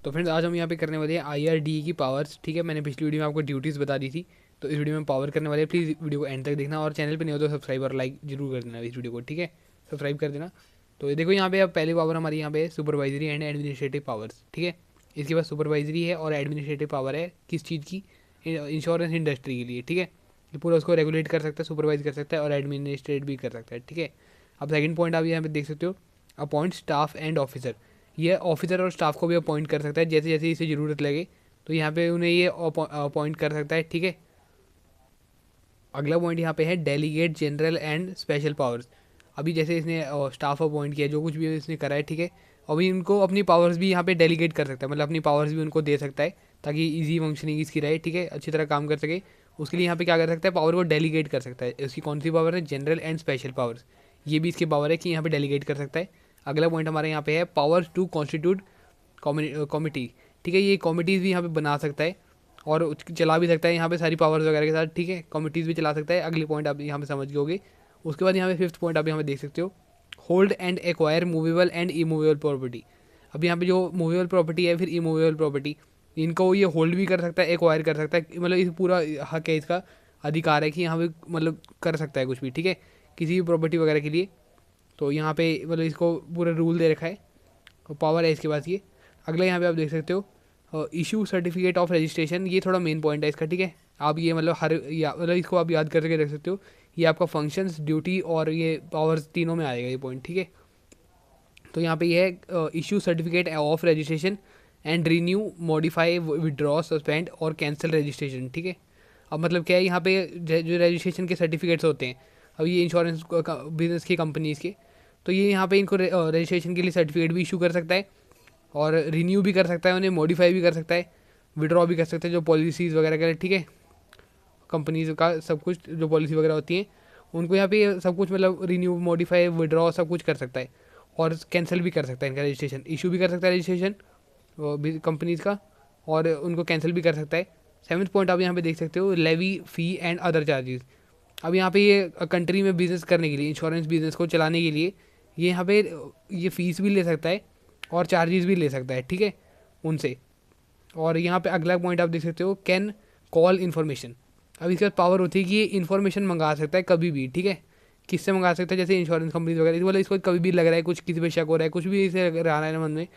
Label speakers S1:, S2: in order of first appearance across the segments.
S1: तो फ्रेंड्स आज हम यहाँ पे करने वाले हैं IRDA की पावर्स। ठीक है, मैंने पिछली वीडियो में आपको ड्यूटीज़ बता दी थी, तो इस वीडियो में पावर करने वाले हैं। प्लीज़ वीडियो को एंड तक देखना और चैनल पे नहीं हो तो सब्सक्राइब और लाइक जरूर कर देना इस वीडियो को। ठीक है, सब्सक्राइब कर देना। तो ये देखो यहाँ पे अब पहली पावर हमारी यहाँ पे सुपरवाइजरी एंड एडमिनिस्ट्रेटिव पावर्स। ठीक है, इसके पास सुपरवाइजरी है और एडमिनिस्ट्रेटिव पावर है किस चीज़ की, इंश्योरेंस इंडस्ट्री के लिए। ठीक है, ये पूरा उसको रेगुलेट कर सकता है, सुपरवाइज कर सकता है और एडमिनिस्ट्रेट भी कर सकता है। ठीक है, अब सेकंड पॉइंट आप यहाँ पे देख सकते हो, अपॉइंट स्टाफ एंड ऑफिसर। ये ऑफिसर और स्टाफ को भी अपॉइंट कर सकता है जैसे जैसे इसे ज़रूरत लगे, तो यहाँ पे उन्हें ये अपॉइंट कर सकता है। ठीक है, अगला पॉइंट यहाँ पे है delegate general and special powers. अभी जैसे इसने स्टाफ अपॉइंट किया, जो कुछ भी इसने करा है, ठीक है, अभी इनको अपनी पावर्स भी यहाँ पे डेलीगेट कर सकता है, मतलब अपनी पावर्स भी उनको दे सकता है ताकि इजी फंक्शनिंग इसकी रहे। ठीक है, अच्छी तरह काम कर सके, उसके लिए यहाँ पे क्या कर सकता है, पावर को डेलीगेट कर सकता है। इसकी कौन सी पावर है, जनरल एंड स्पेशल पावर्स, ये भी इसकी पावर है कि यहाँ पे डेलीगेट कर सकता है। अगला पॉइंट हमारे यहाँ पे है पावर्स टू कॉन्स्टिट्यूट कॉमिटी। ठीक है, ये कॉमिटीज़ भी यहाँ पे बना सकता है और चला भी सकता है यहाँ पे सारी पावर्स वगैरह के साथ। ठीक है, कमिटीज़ भी चला सकता है। अगली पॉइंट आप यहाँ पे समझ गए होगे। उसके बाद यहाँ पे फिफ्थ पॉइंट आप यहाँ पे देख सकते हो, hold and acquire movable and immovable property. अब यहाँ पे जो मूवेबल प्रॉपर्टी है, फिर इमूवेबल प्रॉपर्टी, इनको ये होल्ड भी कर सकता है, एक्वायर कर सकता है, मतलब इस पूरा हक है, इसका अधिकार है कि यहाँ पे मतलब कर सकता है कुछ भी। ठीक है, किसी भी प्रॉपर्टी वगैरह के लिए, तो यहाँ पे मतलब इसको पूरा रूल दे रखा है और पावर है इसके पास ये। अगला यहाँ पे आप देख सकते हो, इशू सर्टिफिकेट ऑफ रजिस्ट्रेशन, ये थोड़ा मेन पॉइंट है इसका। ठीक है, आप ये मतलब मतलब इसको आप याद करके रख सकते हो, ये आपका फंक्शंस, ड्यूटी और ये पावर्स तीनों में आएगा ये पॉइंट। ठीक है, तो यहाँ पे ये है issue certificate of registration and renew, modify, withdraw, suspend और कैंसिल रजिस्ट्रेशन। ठीक है, अब मतलब क्या है, यहाँ पे जो रजिस्ट्रेशन के सर्टिफिकेट्स होते हैं, अब ये इंश्योरेंस बिजनेस की कंपनीज के, तो ये यहाँ पे इनको रजिस्ट्रेशन के लिए सर्टिफिकेट भी इशू कर सकता है और रिन्यू भी कर सकता है, उन्हें मॉडिफाई भी कर सकता है, विड्रॉ भी कर सकते हैं जो पॉलिसीज़ वगैरह का। ठीक है, कंपनीज का सब कुछ जो पॉलिसी वगैरह होती हैं उनको यहाँ पे सब कुछ मतलब रिन्यू, मॉडिफाई, विड्रॉ सब कुछ कर सकता है और कैंसिल भी कर सकता है। इनका रजिस्ट्रेशन इशू भी कर सकता है रजिस्ट्रेशन कंपनीज का, और उनको कैंसिल भी कर सकता है। सेवन्थ पॉइंट आप यहाँ पे देख सकते हो, levy, fee and other charges. अब यहाँ पे ये कंट्री में बिजनेस करने के लिए, इंश्योरेंस बिजनेस को चलाने के लिए ये यहाँ पे ये फीस भी ले सकता है और चार्जेस भी ले सकता है। ठीक है, उनसे। और यहाँ पे अगला पॉइंट आप देख सकते हो, कैन कॉल इन्फॉर्मेशन। अब इसके बाद पावर होती है कि ये इन्फॉर्मेशन मंगा सकता है कभी भी। ठीक है, किससे मंगा सकता है, जैसे इंश्योरेंस कंपनीज वगैरह, मतलब इसको कभी भी लग रहा है कुछ, किसी पे शक हो रहा है, कुछ भी इसे रहा है मन में,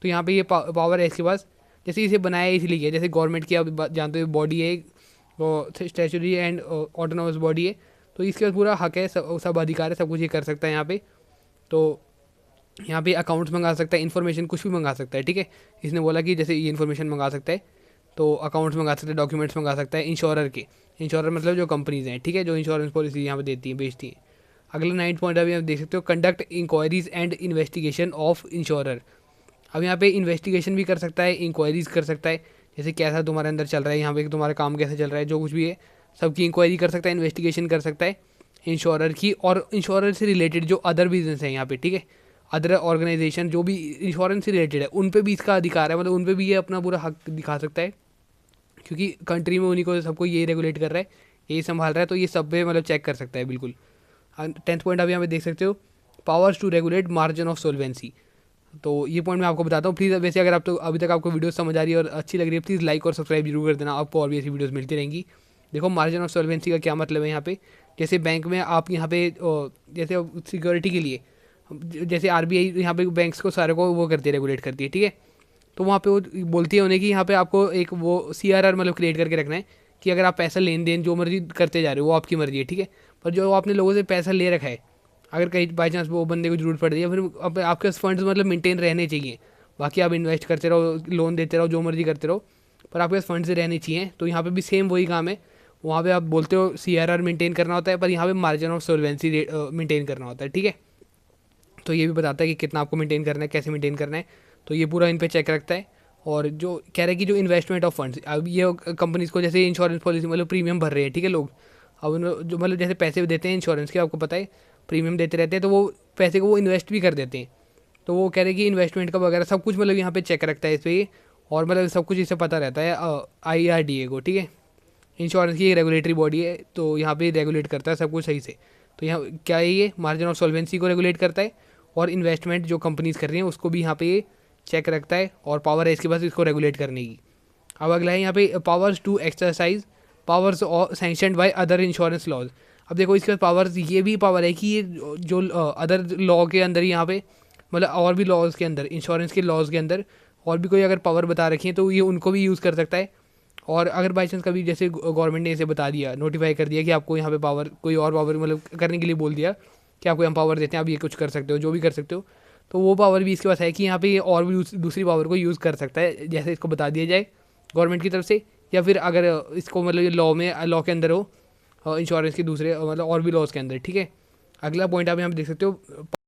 S1: तो यहाँ पे ये पावर है इसके पास। जैसे इसे बनाया इसलिए किया, जैसे गवर्नमेंट की आप जानते हो बॉडी है, वो स्टैचुरी एंड ऑटोनोमस बॉडी है, तो इसके पास पूरा हक है, सब अधिकार है, सब कुछ ये कर सकता है यहाँ पे। तो यहाँ पे अकाउंट्स मंगा सकता है, इन्फॉर्मेशन कुछ भी मंगा सकता है। ठीक है, इसने बोला कि जैसे ये इन्फॉर्मेशन मंगा सकता है, तो अकाउंट्स मंगा सकता है, डॉक्यूमेंट्स मंगा सकता है इंश्योरर के। इंश्योरर मतलब जो कंपनीज हैं, ठीक है, जो इंश्योरेंस पॉलिसी यहाँ पे देती हैं, बेचती हैं। अगला 9 पॉइंट अभी आप देख सकते हो, conduct inquiries and investigation of insurer. अब यहाँ पे इन्वेस्टिगेशन भी कर सकता है, इंक्वायरीज कर सकता है, जैसे कैसा तुम्हारे अंदर चल रहा है, यहाँ पे तुम्हारा काम कैसे चल रहा है, जो कुछ भी है सबकी इंक्वायरी कर सकता है, इन्वेस्टिगेशन कर सकता है इंश्योरर की, और इंश्योरर से रिलेटेड जो अदर बिजनेस है यहाँ पे, ठीक है, अदर ऑर्गेनाइजेशन जो भी इंश्योरेंस से रिलेटेड है, उन पे भी इसका अधिकार है, मतलब उन पे भी ये अपना पूरा हक दिखा सकता है, क्योंकि कंट्री में उन्हीं को सबको ये रेगुलेट कर रहा है, यही संभाल रहा है, तो ये सब पे मतलब चेक कर सकता है बिल्कुल। 10th पॉइंट आप यहाँ पे देख सकते हो, powers to regulate margin of solvency. तो ये पॉइंट मैं आपको बताता हूँ। प्लीज़ वैसे अगर आप तो अभी तक आपको वीडियो समझ आ रही है और अच्छी लग रही है, प्लीज़ लाइक और सब्सक्राइब जरूर कर देना, आपको और भी ऐसी वीडियोस मिलती रहेंगी। देखो, मार्जिन ऑफ सॉल्वेंसी का क्या मतलब है यहाँ पे, जैसे बैंक में आप यहाँ पे जैसे सिक्योरिटी के लिए, जैसे RBI यहाँ पे बैंक्स को सारे को वो करती है, रेगुलेट करती है। ठीक है, तो वहाँ पे वो बोलती है उन्हें कि यहाँ पे आपको एक वो CRR मतलब क्रिएट करके रखना है कि अगर आप पैसा लेन देन जो मर्जी करते जा रहे हो वो आपकी मर्जी है। ठीक है, पर जो आपने लोगों से पैसा ले रखा है, अगर कहीं बाई चांस वो बंदे को जरूरत पड़ रही है, फिर आपके पास फंड्स मतलब मेंटेन रहने चाहिए। बाकी आप इन्वेस्ट करते रहो, लोन देते रहो, जो मर्जी करते रहो, पर आपके पास फंड्स रहने चाहिए। तो यहाँ पे भी सेम वही काम है, वहाँ पे आप बोलते हो CRR मेंटेन करना होता है, पर यहाँ पे मार्जिन ऑफ सोल्वेंसी मेंटेन करना होता है। ठीक है, तो ये भी बताता है कि कितना आपको मेंटेन करना है, कैसे मेंटेन करना है, तो ये पूरा इन पे चेक रखता है। और जो कह रहा है कि जो इन्वेस्टमेंट ऑफ फंड्स, अब ये कंपनीज को जैसे इंश्योरेंस पॉलिसी मतलब प्रीमियम भर रहे हैं, ठीक है, लोग अब जो मतलब जैसे पैसे देते हैं इंश्योरेंस के, आपको पता है प्रीमियम देते रहते हैं, तो वो पैसे को वो इन्वेस्ट भी कर देते हैं। तो वो कह रहे हैं कि इन्वेस्टमेंट का वगैरह सब कुछ मतलब यहाँ पे चेक रखता है इस पर, और मतलब सब कुछ इससे पता रहता है IRDA को। ठीक है, इंश्योरेंस की एक रेगुलेटरी बॉडी है, तो यहाँ पे रेगुलेट करता है सब कुछ सही से। तो यहाँ क्या है, ये मार्जिन ऑफ सॉल्वेंसी को रेगुलेट करता है और इन्वेस्टमेंट जो कंपनीज कर रही हैं उसको भी यहाँ पे चेक रखता है और पावर है इसके पास इसको रेगुलेट करने की। अब अगला है यहाँ पे powers to exercise powers sanctioned by other insurance laws. अब देखो इसके पास पावर्स, ये भी पावर है कि ये जो अदर लॉ के अंदर यहाँ पे मतलब और भी लॉज के अंदर, इंश्योरेंस के लॉज के अंदर और भी कोई अगर पावर बता रखी है तो ये उनको भी यूज़ कर सकता है। और अगर बाई चांस कभी जैसे गवर्नमेंट ने इसे बता दिया, नोटिफाई कर दिया कि आपको यहाँ पे पावर, कोई और पावर मतलब करने के लिए बोल दिया कि आपको हम पावर देते हैं, आप ये कुछ कर सकते हो, जो भी कर सकते हो, तो वो पावर भी इसके पास है कि यहाँ पे ये और भी दूसरी पावर को यूज़ कर सकता है, जैसे इसको बता दिया जाए गवर्नमेंट की तरफ से, या फिर अगर इसको मतलब ये लॉ के अंदर हो, इंश्योरेंस के दूसरे मतलब और भी लॉज के अंदर। ठीक है, अगला पॉइंट आप यहाँ पे देख सकते हो